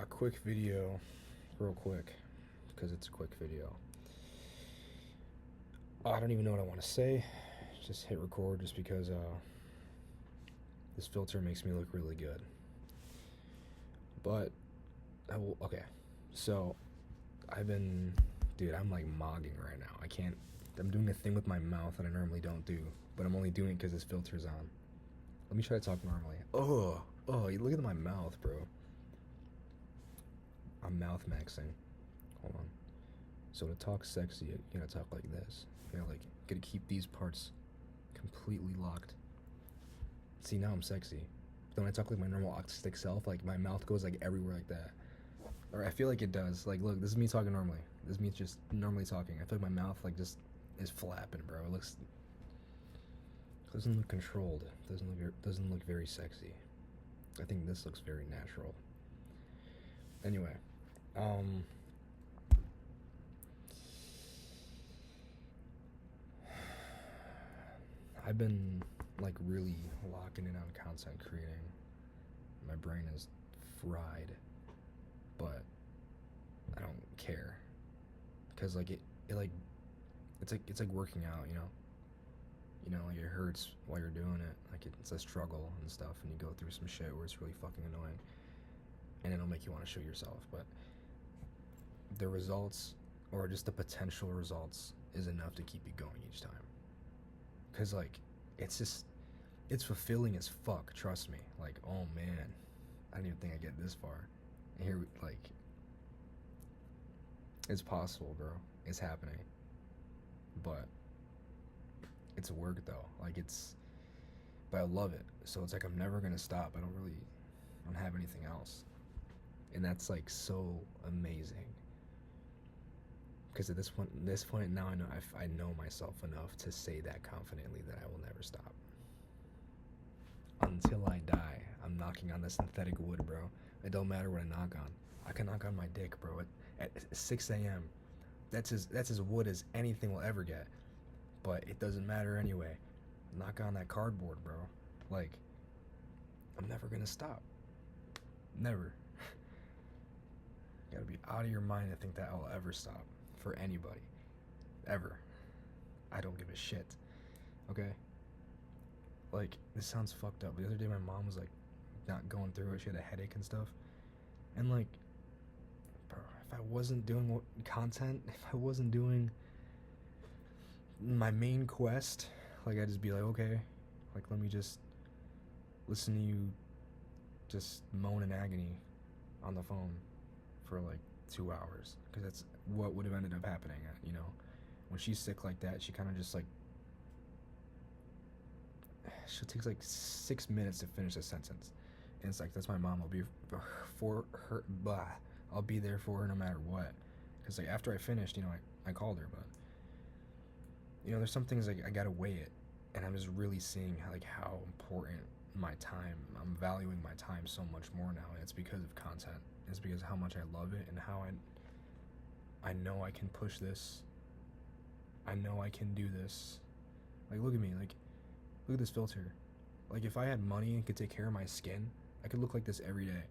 Quick video, real quick, because it's a quick video. I don't even know what I want to say. Just hit record just because this filter makes me look really good. But, okay. So, dude, I'm like mogging right now. I'm doing a thing with my mouth that I normally don't do, but I'm only doing it because this filter's on. Let me try to talk normally. You look at my mouth, bro. I'm mouth maxing. Hold on. So to talk sexy, you gotta talk like this. You gotta keep these parts completely locked. See, now I'm sexy. But when I talk like my normal autistic self, like my mouth goes like everywhere like that. Or I feel like it does. Like, look, this is me talking normally. This is me just normally talking. I feel like my mouth like just is flapping, bro. It doesn't look controlled. Doesn't look very sexy. I think this looks very natural. Anyway, I've been like really locking in on content creating. My brain is fried, but I don't care because like it's like working out, like it hurts while you're doing it. Like it's a struggle and stuff, and you go through some shit where it's really fucking annoying, and it'll make you want to shoot yourself. But the results, or just the potential results, is enough to keep you going each time. Cause like it's fulfilling as fuck. Trust me. Like, oh man, I didn't even think I'd get this far. And here, like, it's possible, bro. It's happening. But it's work though. But I love it. So it's like I'm never gonna stop. I don't have anything else, and that's like so amazing. Because at this point now, I know myself enough to say that confidently that I will never stop. Until I die, I'm knocking on the synthetic wood, bro. It don't matter what I knock on. I can knock on my dick, bro, at 6 a.m. That's as wood as anything will ever get. But it doesn't matter anyway. Knock on that cardboard, bro. Like, I'm never gonna stop. Never. You gotta be out of your mind to think that I'll ever stop. For anybody. Ever. I don't give a shit. Okay? Like, this sounds fucked up. The other day my mom was like not going through it. She had a headache and stuff. And like, bro, if I wasn't doing content, if I wasn't doing my main quest, like I'd just be like, okay, like let me just listen to you just moan in agony on the phone for like 2 hours, because that's what would have ended up happening. When she's sick like that, she kind of just like, she takes like 6 minutes to finish a sentence, and it's like, that's my mom. I'll be for her, blah. I'll be there for her no matter what. Because like after I finished, I called her, but there's some things like I gotta weigh it, and I'm just really seeing how important my time. I'm valuing my time so much more now, and it's because of content. It's because of how much I love it and how I know I can push this. I know I can do this. Like, look at me. Like, look at this filter. Like, if I had money and could take care of my skin, I could look like this every day.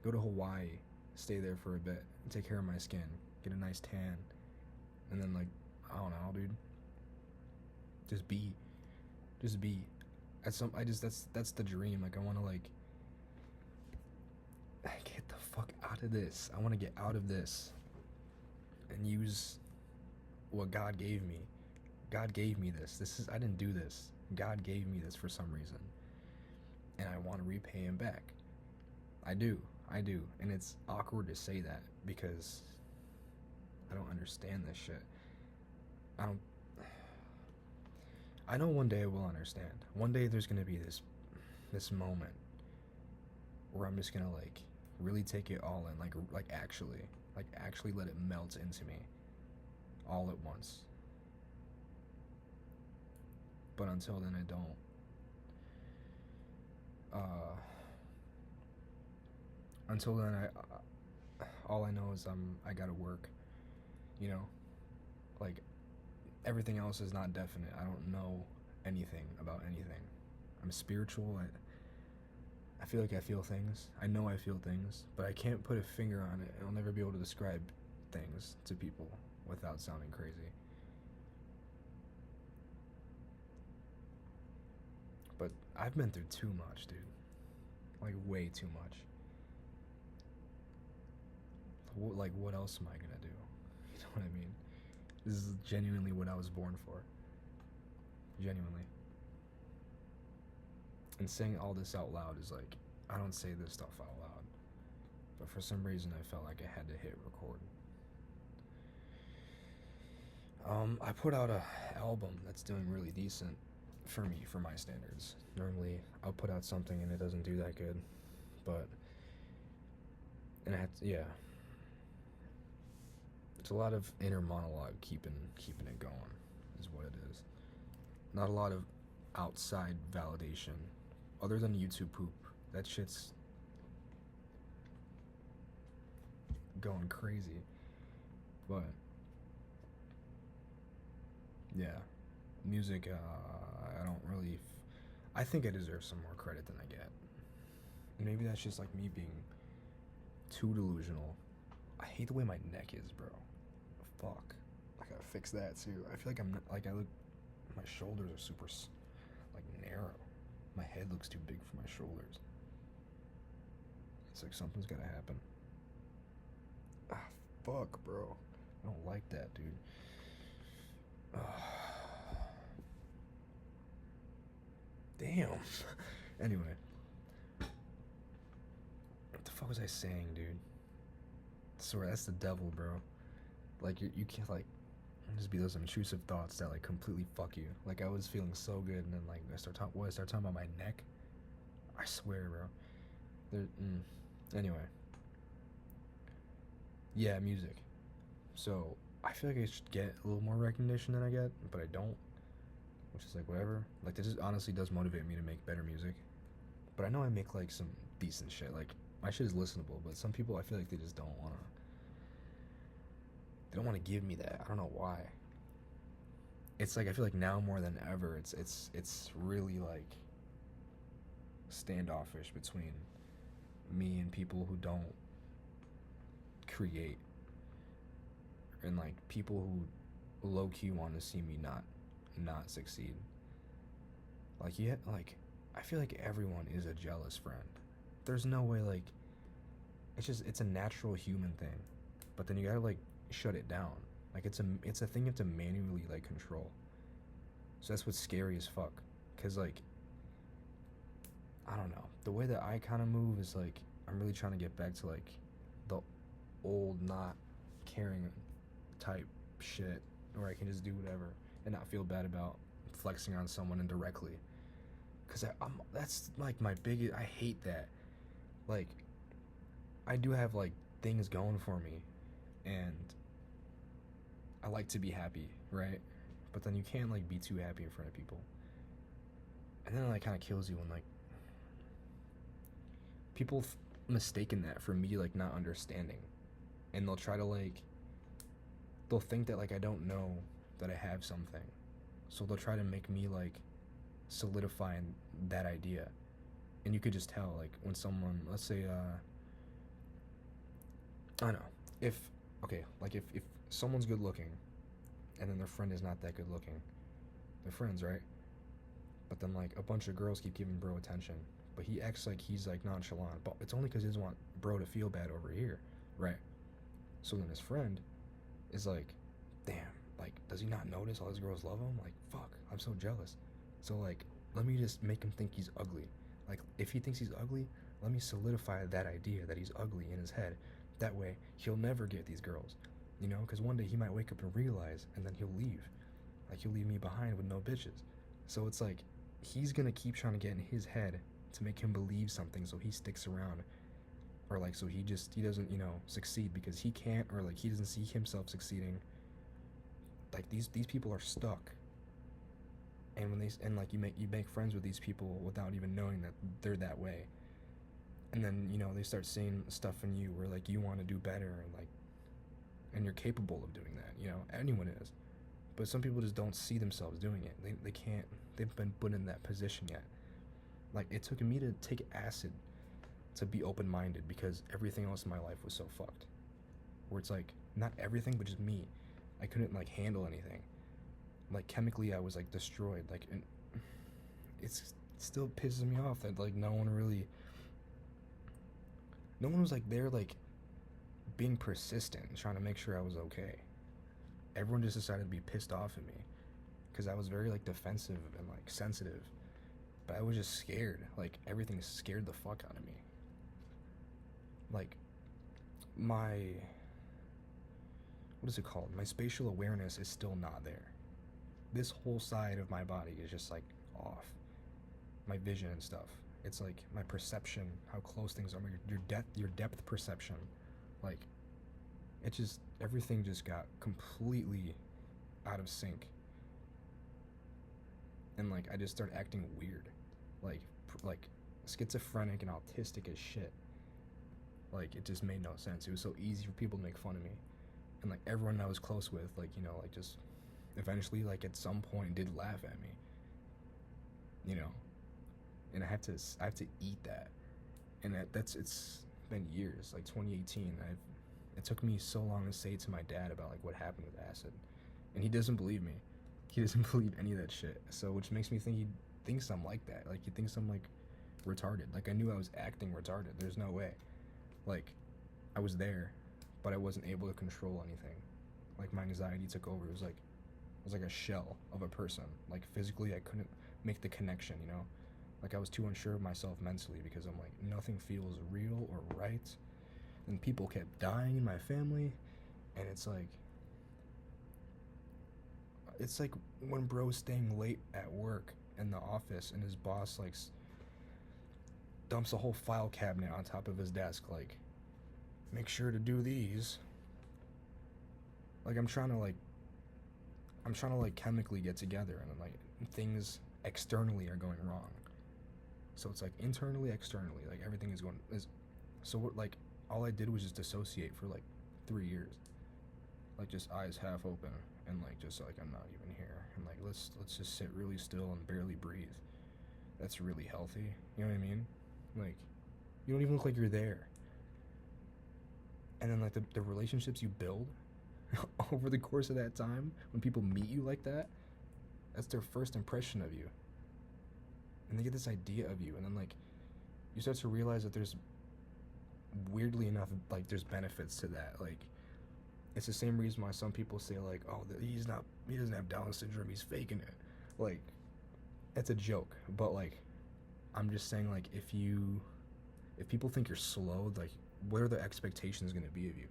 Go to Hawaii, stay there for a bit, and take care of my skin, get a nice tan, and then like, I don't know, dude. Just be. That's the dream. Like, I want to like get the fuck out of this. I want to get out of this and use what God gave me. God gave me this. I didn't do this. God gave me this for some reason, and I want to repay him back. I do, and it's awkward to say that because I don't understand this shit. I know one day I will understand. One day there's gonna be this moment where I'm just gonna like really take it all in, like actually let it melt into me all at once. But until then, I don't. Until then, all I know is I gotta work. Like, everything else is not definite. I don't know anything about anything. I'm spiritual. I feel like I feel things. I know I feel things, but I can't put a finger on it. I'll never be able to describe things to people without sounding crazy. But I've been through too much, dude. Like, way too much. Like, what else am I gonna do? You know what I mean? This is genuinely what I was born for. Genuinely. And saying all this out loud is like, I don't say this stuff out loud. But for some reason, I felt like I had to hit record. I put out a album that's doing really decent for me, for my standards. Normally, I'll put out something and it doesn't do that good, but yeah, it's a lot of inner monologue keeping it going, is what it is. Not a lot of outside validation, other than YouTube poop. That shit's going crazy, but yeah, music. I don't really. I think I deserve some more credit than I get. Maybe that's just like me being too delusional. I hate the way my neck is, bro. Fuck. I gotta fix that too. I feel like I'm like I look. My shoulders are super like narrow. My head looks too big for my shoulders. It's like something's gotta happen. Ah, fuck, bro. I don't like that, dude. Damn. Anyway. What the fuck was I saying, dude? Sorry, that's the devil, bro. Like, you can't, like, just be those intrusive thoughts that, like, completely fuck you. Like, I was feeling so good, and then, like, I start talking about my neck. I swear, bro. Anyway. Yeah, music. So, I feel like I should get a little more recognition than I get, but I don't. Which is like, whatever. Like, this honestly does motivate me to make better music. But I know I make, like, some decent shit. Like, my shit is listenable, but some people, I feel like they just don't wanna. They don't want to give me that. I don't know why. It's like, I feel like now more than ever, it's really, like, standoffish between me and people who don't create, and, like, people who low-key want to see me not succeed. Like, yeah, like, I feel like everyone is a jealous friend. There's no way, like, it's a natural human thing, but then you gotta, like, shut it down. Like, it's a thing you have to manually, like, control. So that's what's scary as fuck. Cause, like, I don't know, the way that I kind of move is like, I'm really trying to get back to, like, the old not caring type shit, where I can just do whatever and not feel bad about flexing on someone indirectly. Cause that's like my biggest. I hate that. Like, I do have, like, things going for me, and I like to be happy, right? But then you can't, like, be too happy in front of people, and then it, like, kind of kills you when, like, people mistaken that for me, like, not understanding, and they'll try to, like, they'll think that, like, I don't know that I have something, so they'll try to make me, like, solidify that idea. And you could just tell, like, when someone, let's say, I don't know, if someone's good looking, and then their friend is not that good looking, they're friends, right? But then, like, a bunch of girls keep giving bro attention, but he acts like he's, like, nonchalant, but it's only because he doesn't want bro to feel bad over here, right? So then his friend is like, damn, like, does he not notice all his girls love him? Like, fuck, I'm so jealous. So, like, let me just make him think he's ugly. Like, if he thinks he's ugly, let me solidify that idea that he's ugly in his head. That way, he'll never get these girls, you know? Because one day he might wake up and realize, and then he'll leave. Like, he'll leave me behind with no bitches. So it's like, he's gonna keep trying to get in his head to make him believe something so he sticks around. Or, like, so he doesn't, you know, succeed because he can't, or, like, he doesn't see himself succeeding. Like, these people are stuck. And like, you make friends with these people without even knowing that they're that way. And then, you know, they start seeing stuff in you where, like, you want to do better, and, like, and you're capable of doing that, you know? Anyone is. But some people just don't see themselves doing it. They can't, they've been put in that position yet. Like, it took me to take acid to be open-minded because everything else in my life was so fucked. Where it's like, not everything, but just me. I couldn't, like, handle anything. Like, chemically, I was, like, destroyed. Like, and it still pisses me off that, like, no one was, like, there, like, being persistent, trying to make sure I was okay. Everyone just decided to be pissed off at me because I was very, like, defensive and, like, sensitive. But I was just scared. Like, everything scared the fuck out of me. Like, my, what is it called? My spatial awareness is still not there. This whole side of my body is just, like, off. My vision and stuff. It's like my perception, how close things are, your depth perception. Like, it just, everything just got completely out of sync. And, like, I just started acting weird. Like schizophrenic and autistic as shit. Like, it just made no sense. It was so easy for people to make fun of me. And, like, everyone I was close with, like, you know, like, just eventually, like, at some point did laugh at me. You know? And I have to eat that. And it's been years, like 2018. It took me so long to say to my dad about, like, what happened with acid. And he doesn't believe me. He doesn't believe any of that shit. So, which makes me think he thinks I'm like that. Like, he thinks I'm, like, retarded. Like, I knew I was acting retarded. There's no way. Like, I was there, but I wasn't able to control anything. Like, my anxiety took over. It was like a shell of a person. Like, physically, I couldn't make the connection, you know? Like, I was too unsure of myself mentally because I'm like, nothing feels real or right. And people kept dying in my family, and it's like when bro's staying late at work in the office, and his boss, like, dumps a whole file cabinet on top of his desk, like, make sure to do these. Like, I'm trying to chemically get together, and then, like, things externally are going wrong. So it's like internally, externally, like, everything is going so what, like, all I did was just dissociate for like 3 years, like, just eyes half open, and, like, just like, I'm not even here, and, like, let's just sit really still and barely breathe. That's really healthy, you know what I mean? Like, you don't even look like you're there. And then, like, the relationships you build over the course of that time, when people meet you like that, that's their first impression of you. And they get this idea of you, and then, like, you start to realize that there's, weirdly enough, like, there's benefits to that. Like, it's the same reason why some people say, like, oh, he doesn't have Down syndrome, he's faking it. Like, it's a joke, but, like, I'm just saying, like, if people think you're slow, like, what are the expectations gonna be of you?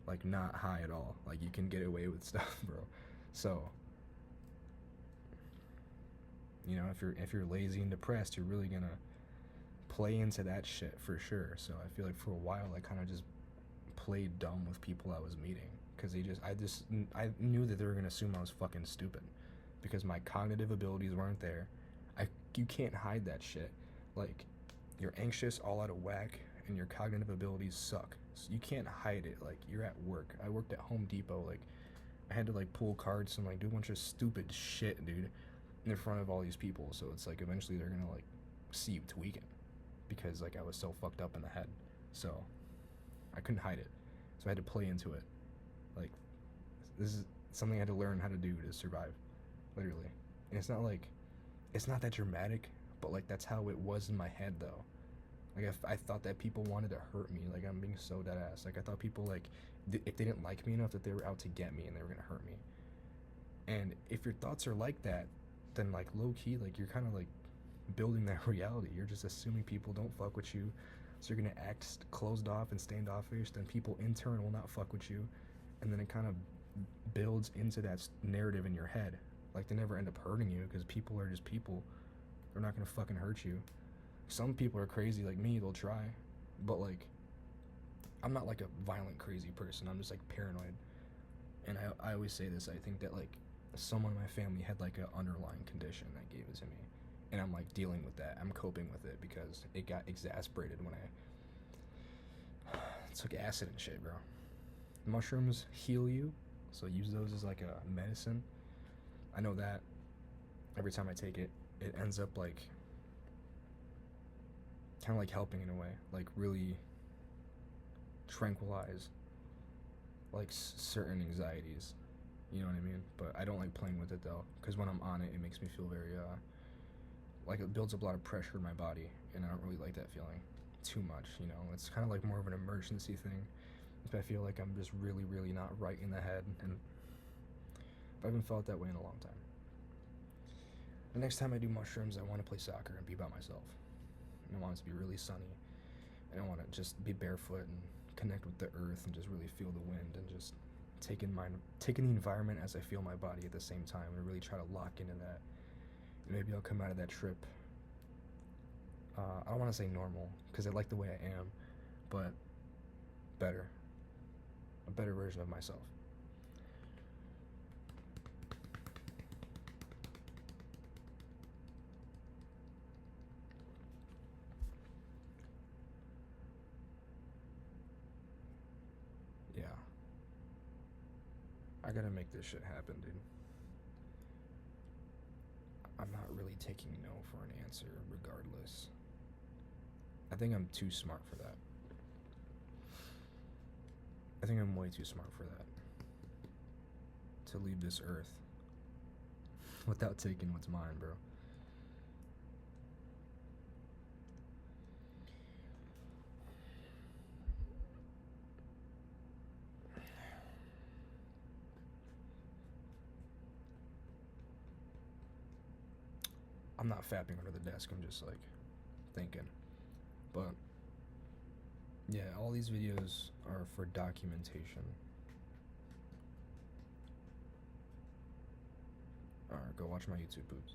Like, not high at all. Like, you can get away with stuff, bro. So, you know, if you're lazy and depressed, you're really gonna play into that shit for sure. So I feel like for a while I kind of just played dumb with people I was meeting, because I knew that they were gonna assume I was fucking stupid because my cognitive abilities weren't there. You can't hide that shit. Like, you're anxious, all out of whack, and your cognitive abilities suck. So you can't hide it. Like, you're at work. I worked at Home Depot. Like, I had to, like, pull carts and, like, do a bunch of stupid shit, dude, in front of all these people. So it's like, eventually they're gonna, like, see you tweaking because, like, I was so fucked up in the head. So I couldn't hide it. So I had to play into it. Like, this is something I had to learn how to do to survive, literally. And it's not that dramatic, but, like, that's how it was in my head, though. Like, I thought that people wanted to hurt me. Like, I'm being so dead ass. Like, I thought people, like, if they didn't like me enough, that they were out to get me and they were gonna hurt me. And if your thoughts are like that, then, like, low key, like, you're kind of, like, building that reality. You're just assuming people don't fuck with you, so you're gonna act closed off and standoffish. Then people in turn will not fuck with you, and then it kind of builds into that narrative in your head. Like, they never end up hurting you because people are just people. They're not gonna fucking hurt you. Some people are crazy like me, they'll try, but, like, I'm not like a violent crazy person. I'm just, like, paranoid. And I always say this, I think that, like, someone in my family had, like, an underlying condition that gave it to me, and I'm, like, dealing with that. I'm coping with it because it got exasperated when I took acid and shit, bro. Mushrooms heal you, so use those as, like, a medicine. I know that every time I take it, it ends up, like, kind of like helping in a way, like really tranquilize like certain anxieties. You know what I mean? But I don't like playing with it though, because when I'm on it, it makes me feel very like it builds up a lot of pressure in my body, and I don't really like that feeling too much. You know, it's kind of like more of an emergency thing. If I feel like I'm just really, really not right in the head, and I haven't felt that way in a long time. The next time I do mushrooms, I want to play soccer and be by myself. And I want it to be really sunny, and I want to just be barefoot and connect with the earth and just really feel the wind and just take in the environment as I feel my body at the same time, and really try to lock into that. And maybe I'll come out of that trip. I don't want to say normal, because I like the way I am, but better. A better version of myself. Yeah. I gotta make this shit happen, dude. I'm not really taking no for an answer regardless. I think I'm too smart for that. I think I'm way too smart for that. To leave this earth without taking what's mine, bro. I'm not fapping under the desk, I'm just like thinking. But yeah, all these videos are for documentation. Alright, go watch my YouTube boobs.